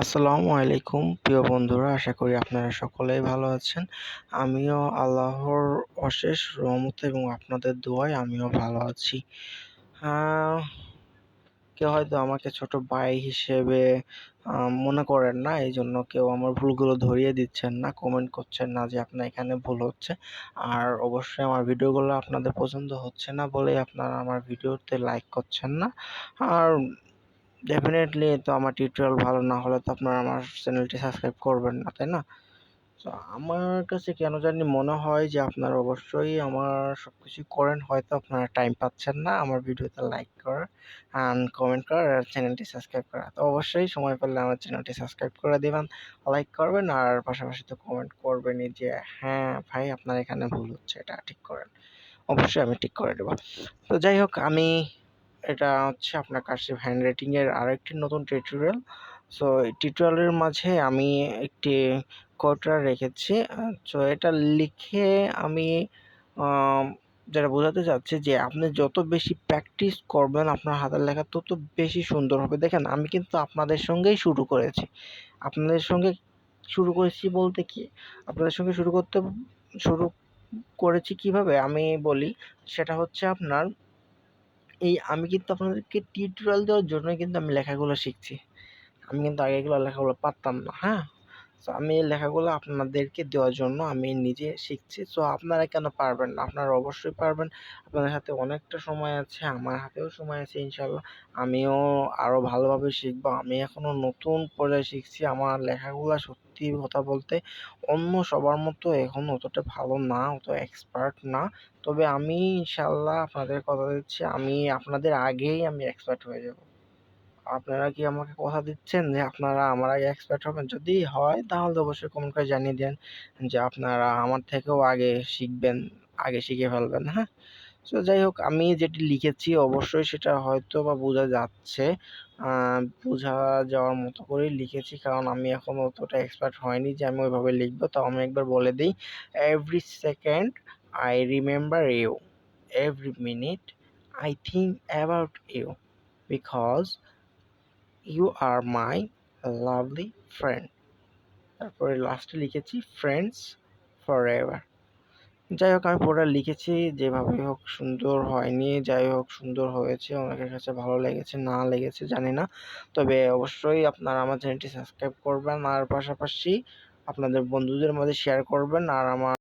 আসসালামু আলাইকুম প্রিয় বন্ধুরা, আশা করি আপনারা সকলেই ভালো আছেন। আমিও আল্লাহর অশেষ রহমতে এবং আপনাদের দোয়ায় আমিও ভালো আছি। আহ, কেউ হয়তো আমাকে ছোট ভাই হিসেবে মনে করেন না, এই জন্য কেউ আমার ভুলগুলো ধরিয়ে দিচ্ছেন না, কমেন্ট করছেন না যে আপনার এখানে ভুল হচ্ছে। আর অবশ্যই আমার ভিডিওগুলো আপনাদের পছন্দ হচ্ছে না বলেই আপনারা আমার ভিডিওতে লাইক করছেন না। আর ডেফিনেটলি তো আমার টিউটোরিয়াল ভালো না হলে তো আপনারা আমার চ্যানেলটি সাবস্ক্রাইব করবেন না, তাই না? তো আমার কাছে কেন জানি মনে হয় যে আপনারা অবশ্যই আমার সবকিছু করেন, হয়তো আপনারা টাইম পাচ্ছেন না আমার ভিডিওতে লাইক করার অ্যান্ড কমেন্ট করার আর চ্যানেলটি সাবস্ক্রাইব করা। তো অবশ্যই সময় পেলে আমার চ্যানেলটি সাবস্ক্রাইব করে দিবেন, লাইক করবেন আর পাশাপাশি তো কমেন্ট করবেনই যে হ্যাঁ ভাই আপনার এখানে ভুল হচ্ছে, এটা ঠিক করেন। অবশ্যই আমি ঠিক করে দেবো। তো যাই হোক, এটা হচ্ছে আপনার কার্সিভ হ্যান্ডরাইটিং এর আরেকটি নতুন টিউটোরিয়াল। সো এই টিউটোরিয়ালের মাঝে আমি একটি কোড রেখেছি। সো এটা লিখে আমি আম যেটা বোঝাতে চাচ্ছি যে আপনি যত বেশি প্র্যাকটিস করবেন আপনার হাতের লেখা তত বেশি সুন্দর হবে। দেখেন, আমি কিন্তু আপনাদের সঙ্গেই শুরু করেছি। আপনাদের সঙ্গে শুরু করেছি বলতে কি, আপনাদের সঙ্গে শুরু করেছি কিভাবে আমি বলি। সেটা হচ্ছে আপনার আমি কিন্তু আপনাদেরকে টিউটোরিয়াল দেওয়ার জন্যই কিন্তু আমি লেখাগুলো শিখছি। আমি কিন্তু আগে এগুলো লেখাগুলো পারতাম না, হ্যাঁ? সো আমি এই লেখাগুলো আপনাদেরকে দেওয়ার জন্য আমি নিজে শিখছি। সো আপনারা কেন পারবেন না? আপনারা অবশ্যই পারবেন। আপনাদের হাতে অনেকটা সময় আছে, আমার হাতেও সময় আছে ইনশাআল্লাহ। আমিও আরো ভালোভাবে শিখবো। আমি এখনো নতুন পর্যায়ে শিখছি। আমার লেখাগুলা সত্যি কথা বলতে অন্য সবার মতো এখন অতটা ভালো না, অত এক্সপার্ট না। তবে আমি ইনশাআল্লাহ আপনাদের কথা দিচ্ছি, আমি আপনাদের আগেই আমি এক্সপার্ট হয়ে যাবো। আপনারা কি আমাকে কথা দিচ্ছেন যে আপনারা আমার আগে এক্সপার্ট হবেন? যদি হয় তাহলে অবশ্যই কমেন্ট করে জানিয়ে দেন যে আপনারা আমার থেকেও আগে শিখবেন, আগে শিখে ফেলবেন, হ্যাঁ? সো যাই হোক, আমি যেটি লিখেছি অবশ্যই সেটা হয়তোবা বোঝা যাচ্ছে। বোঝা যাওয়ার মতো করেই লিখেছি, কারণ আমি এখনো অতটা এক্সপার্ট হয়নি যে আমি ওইভাবে লিখবো। তাও আমি একবার বলে দেই, every second I remember you, every minute I think about you, because you are my lovely friend. তারপরে লাস্টে লিখেছি ফ্রেন্ডস ফরএভার। যাই হোক, আমি পুরোটা লিখেছি, যেভাবে হোক সুন্দর হয়নি, যাই হোক সুন্দর হয়েছে, অনেকের কাছে ভালো লেগেছে না লেগেছে জানি না। তবে অবশ্যই আপনারা আমার চ্যানেলটি সাবস্ক্রাইব করবেন আর পাশাপাশি আপনাদের বন্ধুদের মাঝে শেয়ার করবেন। আর আমার